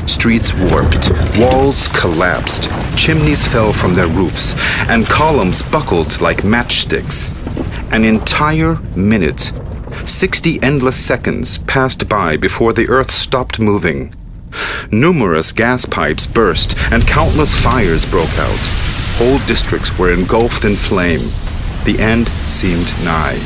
Streets warped, walls collapsed, chimneys fell from their roofs, and columns buckled like matchsticks. An entire minute, 60 endless seconds, passed by before the earth stopped moving. Numerous gas pipes burst and countless fires broke out. Whole districts were engulfed in flame. The end seemed nigh.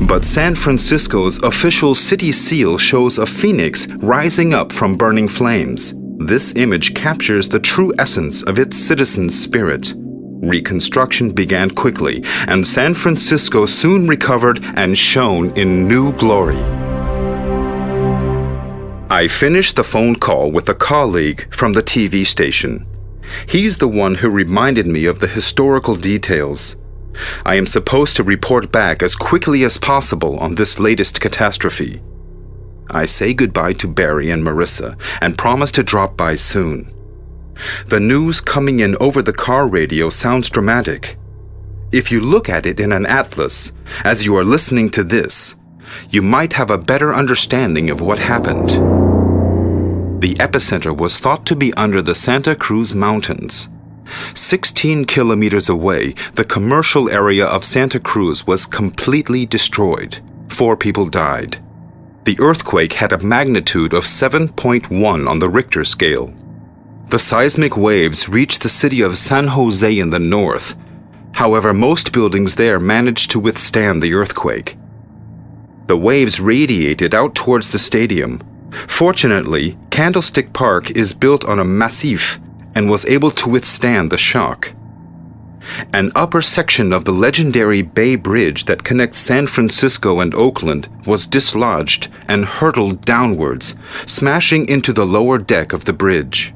But San Francisco's official city seal shows a phoenix rising up from burning flames. This image captures the true essence of its citizens' spirit. Reconstruction began quickly, and San Francisco soon recovered and shone in new glory. I finished the phone call with a colleague from the TV station. He's the one who reminded me of the historical details. I am supposed to report back as quickly as possible on this latest catastrophe. I say goodbye to Barry and Marissa and promise to drop by soon. The news coming in over the car radio sounds dramatic. If you look at it in an atlas, as you are listening to this, you might have a better understanding of what happened. The epicenter was thought to be under the Santa Cruz Mountains. 16 kilometers away, the commercial area of Santa Cruz was completely destroyed. 4 people died. The earthquake had a magnitude of 7.1 on the Richter scale. The seismic waves reached the city of San Jose in the north. However, most buildings there managed to withstand the earthquake. The waves radiated out towards the stadium. Fortunately, Candlestick Park is built on a massif and was able to withstand the shock. An upper section of the legendary Bay Bridge that connects San Francisco and Oakland was dislodged and hurtled downwards, smashing into the lower deck of the bridge.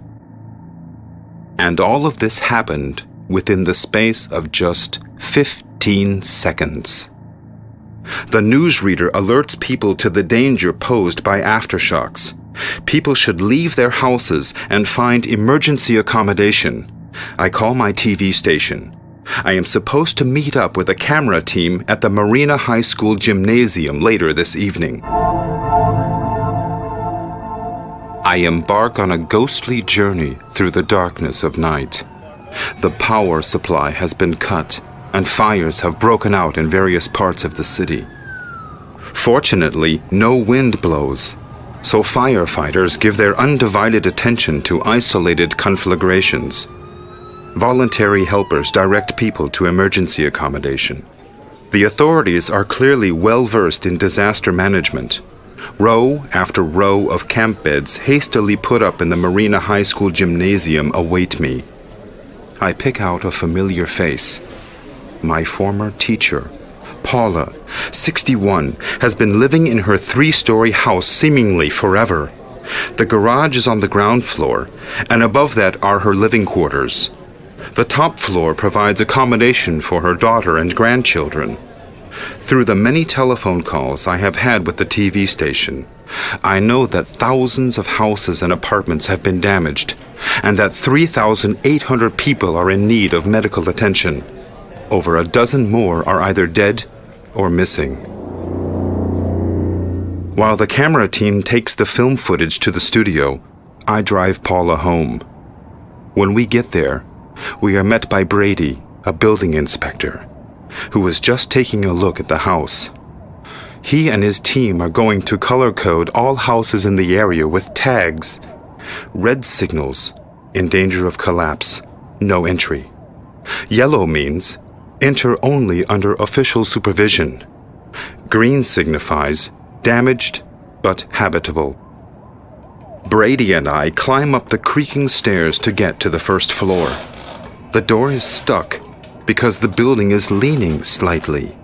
And all of this happened within the space of just 15 seconds. The newsreader alerts people to the danger posed by aftershocks. People should leave their houses and find emergency accommodation. I call my TV station. I am supposed to meet up with a camera team at the Marina High School gymnasium later this evening. I embark on a ghostly journey through the darkness of night. The power supply has been cut, and fires have broken out in various parts of the city. Fortunately, no wind blows, so firefighters give their undivided attention to isolated conflagrations. Voluntary helpers direct people to emergency accommodation. The authorities are clearly well versed in disaster management. Row after row of camp beds hastily put up in the Marina High School gymnasium await me. I pick out a familiar face. My former teacher, Paula, 61, has been living in her 3-story house seemingly forever. The garage is on the ground floor, and above that are her living quarters. The top floor provides accommodation for her daughter and grandchildren. Through the many telephone calls I have had with the TV station, I know that thousands of houses and apartments have been damaged, and that 3,800 people are in need of medical attention. Over a dozen more are either dead or missing. While the camera team takes the film footage to the studio, I drive Paula home. When we get there, we are met by Brady, a building inspector, who was just taking a look at the house. He and his team are going to color code all houses in the area with tags. Red signals, in danger of collapse, no entry. Yellow means enter only under official supervision. Green signifies damaged but habitable. Brady and I climb up the creaking stairs to get to the first floor. The door is stuck because the building is leaning slightly.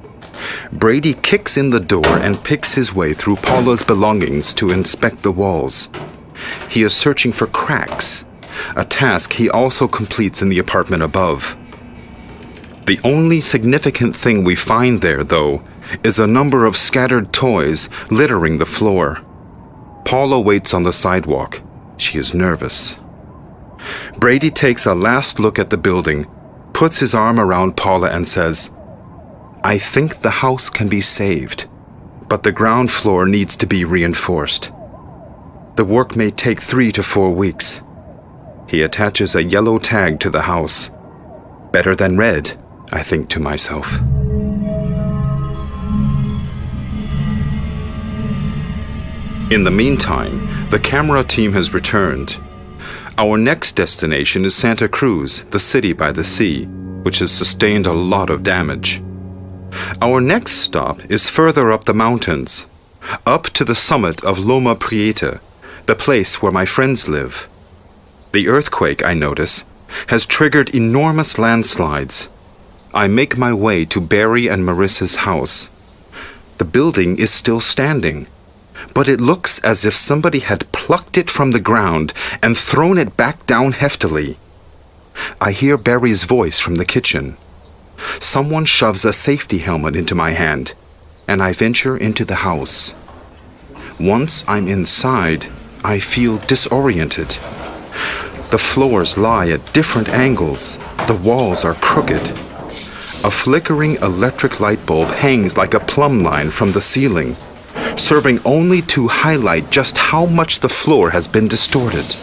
Brady kicks in the door and picks his way through Paula's belongings to inspect the walls. He is searching for cracks, a task he also completes in the apartment above. The only significant thing we find there, though, is a number of scattered toys littering the floor. Paula waits on the sidewalk. She is nervous. Brady takes a last look at the building, puts his arm around Paula and says, "I think the house can be saved, but the ground floor needs to be reinforced. The work may take 3 to 4 weeks." He attaches a yellow tag to the house. Better than red, I think to myself. In the meantime, the camera team has returned. Our next destination is Santa Cruz, the city by the sea, which has sustained a lot of damage. Our next stop is further up the mountains, up to the summit of Loma Prieta, the place where my friends live. The earthquake, I notice, has triggered enormous landslides. I make my way to Barry and Marissa's house. The building is still standing, but it looks as if somebody had plucked it from the ground and thrown it back down heftily. I hear Barry's voice from the kitchen. Someone shoves a safety helmet into my hand, and I venture into the house. Once I'm inside, I feel disoriented. The floors lie at different angles. The walls are crooked. A flickering electric light bulb hangs like a plumb line from the ceiling, serving only to highlight just how much the floor has been distorted.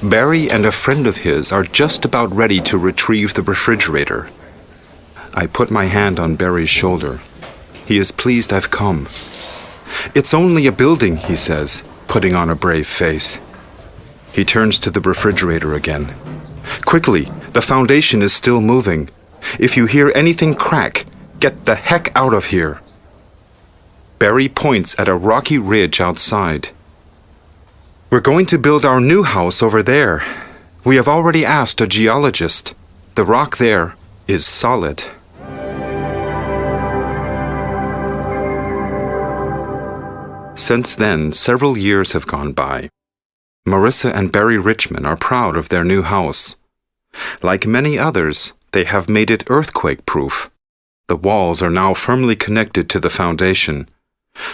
Barry and a friend of his are just about ready to retrieve the refrigerator. I put my hand on Barry's shoulder. He is pleased I've come. "It's only a building," he says, putting on a brave face. He turns to the refrigerator again. "Quickly, the foundation is still moving. If you hear anything crack, get the heck out of here." Barry points at a rocky ridge outside. "We're going to build our new house over there. We have already asked a geologist. The rock there is solid." Since then, several years have gone by. Marissa and Barry Richmond are proud of their new house. Like many others, they have made it earthquake-proof. The walls are now firmly connected to the foundation.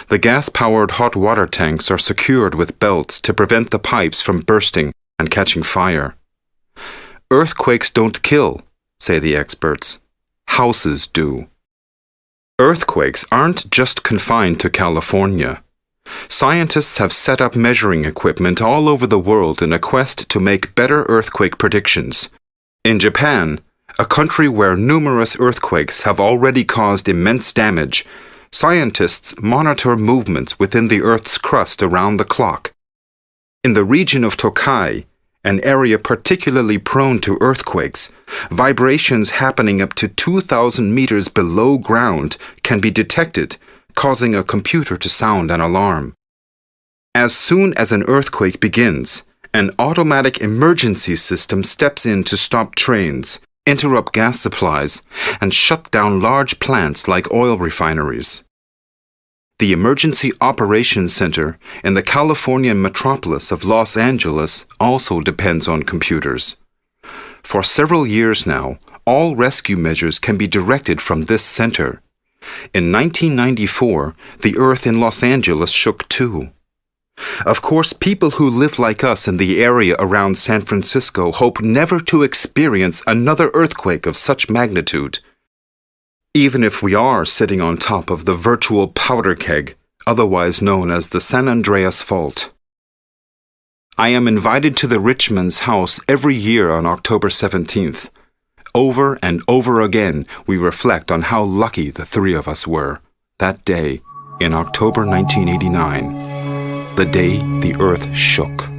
The gas-powered hot water tanks are secured with belts to prevent the pipes from bursting and catching fire. Earthquakes don't kill, say the experts. Houses do. Earthquakes aren't just confined to California. Scientists have set up measuring equipment all over the world in a quest to make better earthquake predictions. In Japan, a country where numerous earthquakes have already caused immense damage, scientists monitor movements within the Earth's crust around the clock. In the region of Tokai, an area particularly prone to earthquakes, vibrations happening up to 2,000 meters below ground can be detected, causing a computer to sound an alarm. As soon as an earthquake begins, an automatic emergency system steps in to stop trains, interrupt gas supplies, and shut down large plants like oil refineries. The Emergency Operations Center in the Californian metropolis of Los Angeles also depends on computers. For several years now, all rescue measures can be directed from this center. In 1994, the earth in Los Angeles shook too. Of course, people who live like us in the area around San Francisco hope never to experience another earthquake of such magnitude. Even if we are sitting on top of the virtual powder keg, otherwise known as the San Andreas Fault. I am invited to the Richmond's house every year on October 17th. Over and over again, we reflect on how lucky the three of us were that day in October 1989. The day the earth shook.